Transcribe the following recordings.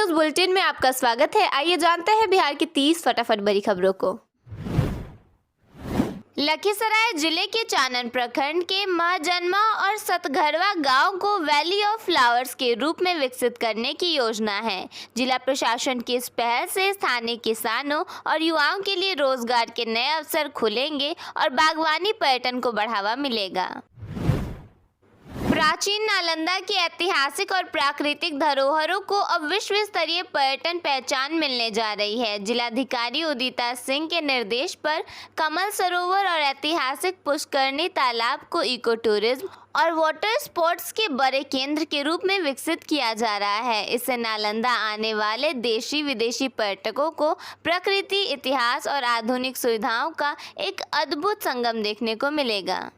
News bulletin में आपका स्वागत है। आइए जानते हैं बिहार की 30 फटाफट बड़ी खबरों को। लखीसराय जिले के चानन प्रखंड के महजनमा और सतघरवा गांव को वैली ऑफ फ्लावर्स के रूप में विकसित करने की योजना है। जिला प्रशासन की इस पहल से स्थानीय किसानों और युवाओं के लिए रोजगार के नए अवसर खुलेंगे और बागवानी पर्यटन को बढ़ावा मिलेगा। प्राचीन नालंदा की ऐतिहासिक और प्राकृतिक धरोहरों को अब विश्व स्तरीय पर्यटन पहचान मिलने जा रही है। जिलाधिकारी उदिता सिंह के निर्देश पर कमल सरोवर और ऐतिहासिक पुष्करणी तालाब को इको टूरिज्म और वाटर स्पोर्ट्स के बड़े केंद्र के रूप में विकसित किया जा रहा है। इससे नालंदा आने वाले देशी विदेशी पर्यटकों को प्रकृति, इतिहास और आधुनिक सुविधाओं का एक अद्भुत संगम देखने को मिलेगा।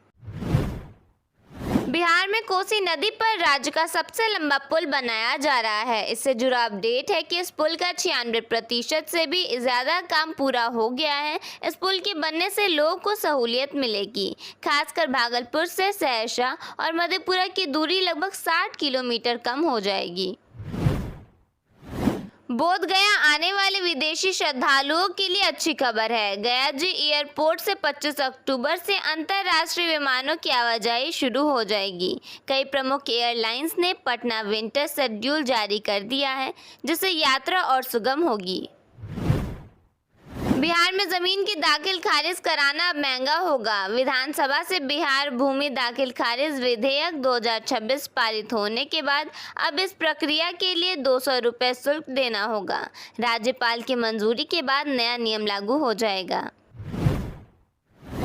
बिहार में कोसी नदी पर राज्य का सबसे लंबा पुल बनाया जा रहा है। इससे जुड़ा अपडेट है कि इस पुल का 96% से भी ज्यादा काम पूरा हो गया है। इस पुल के बनने से लोगों को सहूलियत मिलेगी। खासकर भागलपुर से सहरसा और मधेपुरा की दूरी लगभग 60 किलोमीटर कम हो जाएगी। बोधगया आने वाले विदेशी श्रद्धालुओं के लिए अच्छी खबर है। गया जी एयरपोर्ट से 25 अक्टूबर से अंतर्राष्ट्रीय विमानों की आवाजाही शुरू हो जाएगी। कई प्रमुख एयरलाइंस ने पटना विंटर शेड्यूल जारी कर दिया है, जिससे यात्रा और सुगम होगी। बिहार में जमीन की दाखिल खारिज कराना अब महंगा होगा। विधानसभा से बिहार भूमि दाखिल खारिज विधेयक 2026 पारित होने के बाद अब इस प्रक्रिया के लिए 200 रुपये शुल्क देना होगा। राज्यपाल की मंजूरी के बाद नया नियम लागू हो जाएगा।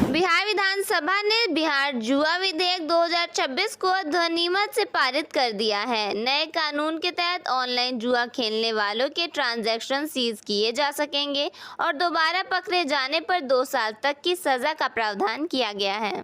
बिहार विधानसभा ने बिहार जुआ विधेयक 2026 को ध्वनिमत से पारित कर दिया है। नए कानून के तहत ऑनलाइन जुआ खेलने वालों के ट्रांजैक्शन सीज किए जा सकेंगे और दोबारा पकड़े जाने पर 2 साल तक की सजा का प्रावधान किया गया है।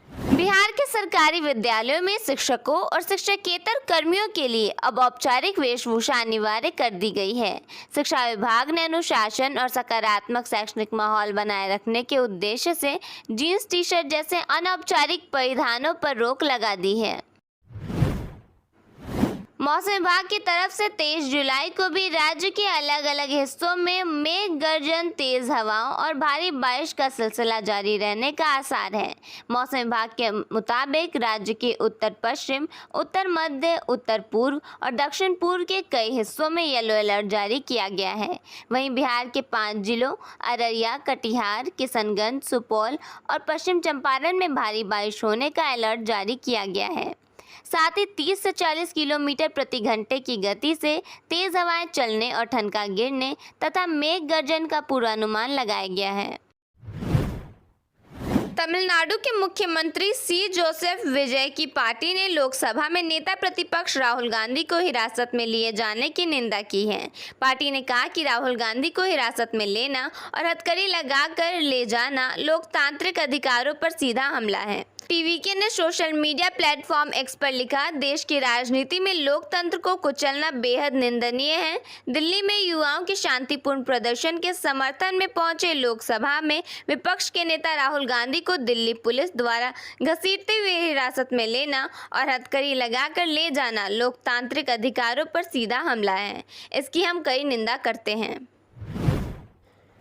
बिहार के सरकारी विद्यालयों में शिक्षकों और शिक्षकेतर कर्मियों के लिए अब औपचारिक वेशभूषा अनिवार्य कर दी गई है। शिक्षा विभाग ने अनुशासन और सकारात्मक शैक्षणिक माहौल बनाए रखने के उद्देश्य से जींस टी शर्ट जैसे अनौपचारिक परिधानों पर रोक लगा दी है। मौसम विभाग की तरफ से 23 जुलाई को भी राज्य के अलग अलग हिस्सों में मेघ गर्जन, तेज हवाओं और भारी बारिश का सिलसिला जारी रहने का आसार है। मौसम विभाग के मुताबिक राज्य के उत्तर पश्चिम, उत्तर मध्य, उत्तर पूर्व और दक्षिण पूर्व के कई हिस्सों में येलो अलर्ट जारी किया गया है। वहीं बिहार के 5 जिलों अररिया, कटिहार, किशनगंज, सुपौल और पश्चिम चंपारण में भारी बारिश होने का अलर्ट जारी किया गया है। साथ ही 30 से 40 किलोमीटर प्रति घंटे की गति से तेज हवाएं चलने और ठनका गिरने तथा मेघ गर्जन का पूर्वानुमान लगाया गया है। तमिलनाडु के मुख्यमंत्री सी जोसेफ विजय की पार्टी ने लोकसभा में नेता प्रतिपक्ष राहुल गांधी को हिरासत में लिए जाने की निंदा की है। पार्टी ने कहा कि राहुल गांधी को हिरासत में लेना और हथकड़ी लगाकर ले जाना लोकतांत्रिक अधिकारों पर सीधा हमला है। पीवीके ने सोशल मीडिया प्लेटफॉर्म एक्स पर लिखा, देश की राजनीति में लोकतंत्र को कुचलना बेहद निंदनीय है। दिल्ली में युवाओं के शांतिपूर्ण प्रदर्शन के समर्थन में पहुंचे लोकसभा में विपक्ष के नेता राहुल गांधी को दिल्ली पुलिस द्वारा घसीटते हुए हिरासत में लेना और हथकड़ी लगाकर ले जाना लोकतांत्रिक अधिकारों पर सीधा हमला है। इसकी हम कड़ी निंदा करते हैं।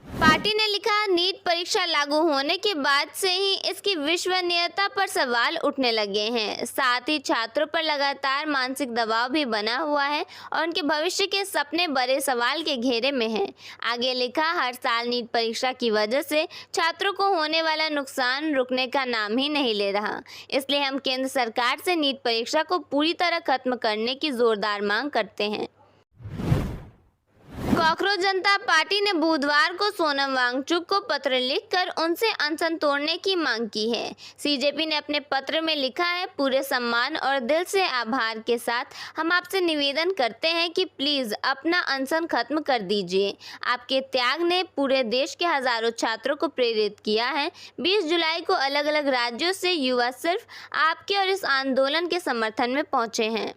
पार्टी ने लिखा, नीट परीक्षा लागू होने के बाद से ही इसकी विश्वसनीयता पर सवाल उठने लगे हैं। साथ ही छात्रों पर लगातार मानसिक दबाव भी बना हुआ है और उनके भविष्य के सपने बड़े सवाल के घेरे में हैं। आगे लिखा, हर साल नीट परीक्षा की वजह से छात्रों को होने वाला नुकसान रुकने का नाम ही नहीं ले रहा। इसलिए हम केंद्र सरकार से नीट परीक्षा को पूरी तरह खत्म करने की जोरदार मांग करते हैं। कॉकरोच जनता पार्टी ने बुधवार को सोनम वांगचुक को पत्र लिखकर उनसे अनशन तोड़ने की मांग की है। सीजेपी ने अपने पत्र में लिखा है, पूरे सम्मान और दिल से आभार के साथ हम आपसे निवेदन करते हैं कि प्लीज अपना अनशन खत्म कर दीजिए। आपके त्याग ने पूरे देश के हजारों छात्रों को प्रेरित किया है। 20 जुलाई को अलग अलग राज्यों से युवा सिर्फ आपके और इस आंदोलन के समर्थन में पहुंचे हैं।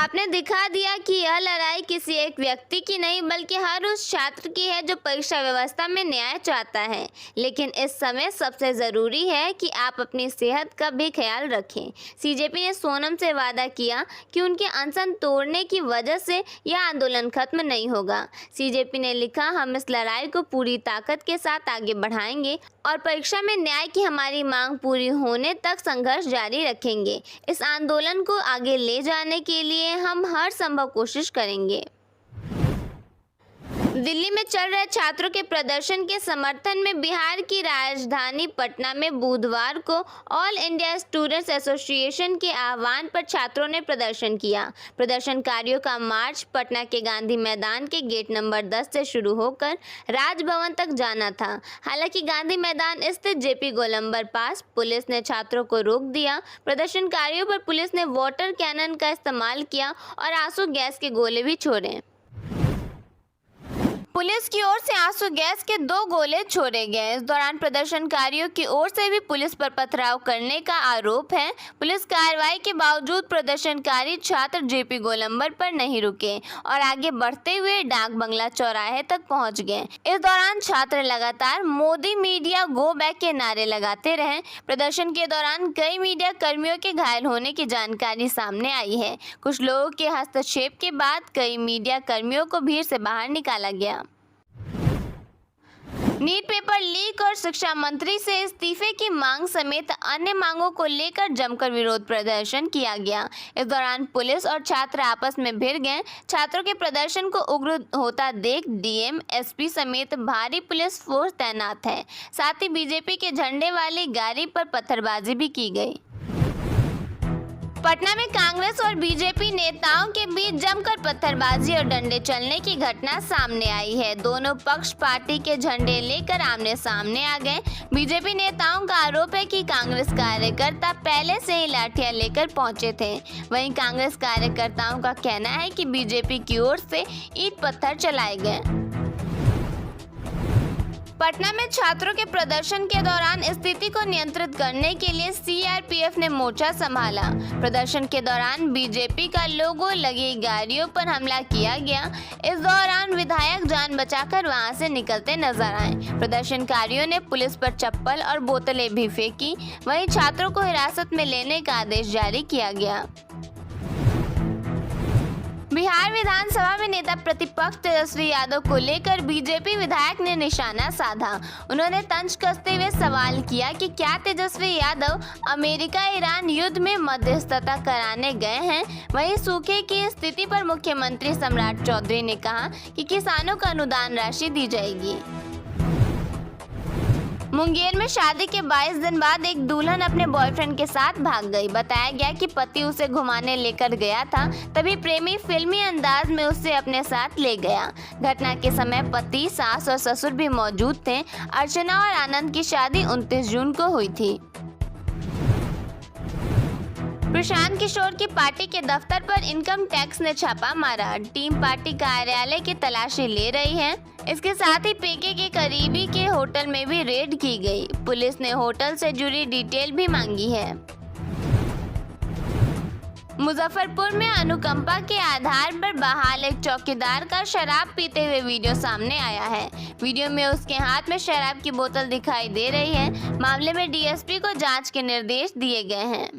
आपने दिखा दिया कि यह लड़ाई किसी एक व्यक्ति की नहीं बल्कि हर उस छात्र की है जो परीक्षा व्यवस्था में न्याय चाहता है। लेकिन इस समय सबसे ज़रूरी है कि आप अपनी सेहत का भी ख्याल रखें। सीजेपी ने सोनम से वादा किया कि उनके अनशन तोड़ने की वजह से यह आंदोलन खत्म नहीं होगा। सीजेपी ने लिखा, हम इस लड़ाई को पूरी ताकत के साथ आगे बढ़ाएंगे और परीक्षा में न्याय की हमारी मांग पूरी होने तक संघर्ष जारी रखेंगे। इस आंदोलन को आगे ले जाने के लिए हम हर संभव कोशिश करेंगे। दिल्ली में चल रहे छात्रों के प्रदर्शन के समर्थन में बिहार की राजधानी पटना में बुधवार को ऑल इंडिया स्टूडेंट्स एसोसिएशन के आह्वान पर छात्रों ने प्रदर्शन किया। प्रदर्शनकारियों का मार्च पटना के गांधी मैदान के गेट नंबर 10 से शुरू होकर राजभवन तक जाना था। हालांकि गांधी मैदान स्थित जेपी गोलंबर पास पुलिस ने छात्रों को रोक दिया। प्रदर्शनकारियों पर पुलिस ने वाटर कैनन का इस्तेमाल किया और आंसू गैस के गोले भी छोड़े। पुलिस की ओर से आंसू गैस के 2 गोले छोड़े गए। इस दौरान प्रदर्शनकारियों की ओर से भी पुलिस पर पथराव करने का आरोप है। पुलिस कार्रवाई के बावजूद प्रदर्शनकारी छात्र जेपी गोलंबर पर नहीं रुके और आगे बढ़ते हुए डाक बंगला चौराहे तक पहुंच गए। इस दौरान छात्र लगातार मोदी मीडिया गो बैक के नारे लगाते रहे। प्रदर्शन के दौरान कई मीडिया कर्मियों के घायल होने की जानकारी सामने आई है। कुछ लोगों के हस्तक्षेप के बाद कई मीडिया कर्मियों को भीड़ से बाहर निकाला गया। नीट पेपर लीक और शिक्षा मंत्री से इस्तीफे की मांग समेत अन्य मांगों को लेकर जमकर विरोध प्रदर्शन किया गया। इस दौरान पुलिस और छात्र आपस में भिड़ गए। छात्रों के प्रदर्शन को उग्र होता देख डीएम, एसपी समेत भारी पुलिस फोर्स तैनात है। साथ ही बीजेपी के झंडे वाली गाड़ी पर पत्थरबाजी भी की गई। पटना में कांग्रेस और बीजेपी नेताओं के बीच जमकर पत्थरबाजी और डंडे चलने की घटना सामने आई है। दोनों पक्ष पार्टी के झंडे लेकर आमने सामने आ गए। बीजेपी नेताओं का आरोप है कि कांग्रेस कार्यकर्ता पहले से ही लाठियां लेकर पहुंचे थे। वहीं कांग्रेस कार्यकर्ताओं का कहना है कि बीजेपी की ओर से ईंट पत्थर चलाए गए। पटना में छात्रों के प्रदर्शन के दौरान स्थिति को नियंत्रित करने के लिए सीआरपीएफ ने मोर्चा संभाला। प्रदर्शन के दौरान बीजेपी का लोगो लगी गाड़ियों पर हमला किया गया। इस दौरान विधायक जान बचाकर वहां से निकलते नजर आए। प्रदर्शनकारियों ने पुलिस पर चप्पल और बोतलें भी फेंकी। वहीं छात्रों को हिरासत में लेने का आदेश जारी किया गया। बिहार विधानसभा में नेता प्रतिपक्ष तेजस्वी यादव को लेकर बीजेपी विधायक ने निशाना साधा। उन्होंने तंज कसते हुए सवाल किया कि क्या तेजस्वी यादव अमेरिका ईरान युद्ध में मध्यस्थता कराने गए हैं। वहीं सूखे की स्थिति पर मुख्यमंत्री सम्राट चौधरी ने कहा कि किसानों को अनुदान राशि दी जाएगी। मुंगेर में शादी के 22 दिन बाद एक दुल्हन अपने बॉयफ्रेंड के साथ भाग गई। बताया गया कि पति उसे घुमाने लेकर गया था, तभी प्रेमी फिल्मी अंदाज में उसे अपने साथ ले गया। घटना के समय पति, सास और ससुर भी मौजूद थे। अर्चना और आनंद की शादी 29 जून को हुई थी। प्रशांत किशोर की पार्टी के दफ्तर पर इनकम टैक्स ने छापा मारा। टीम पार्टी कार्यालय की तलाशी ले रही है। इसके साथ ही पीके के करीबी के होटल में भी रेड की गई। पुलिस ने होटल से जुड़ी डिटेल भी मांगी है। मुजफ्फरपुर में अनुकंपा के आधार पर बहाल एक चौकीदार का शराब पीते हुए वीडियो सामने आया है। वीडियो में उसके हाथ में शराब की बोतल दिखाई दे रही है। मामले में डीएसपी को जांच के निर्देश दिए गए हैं।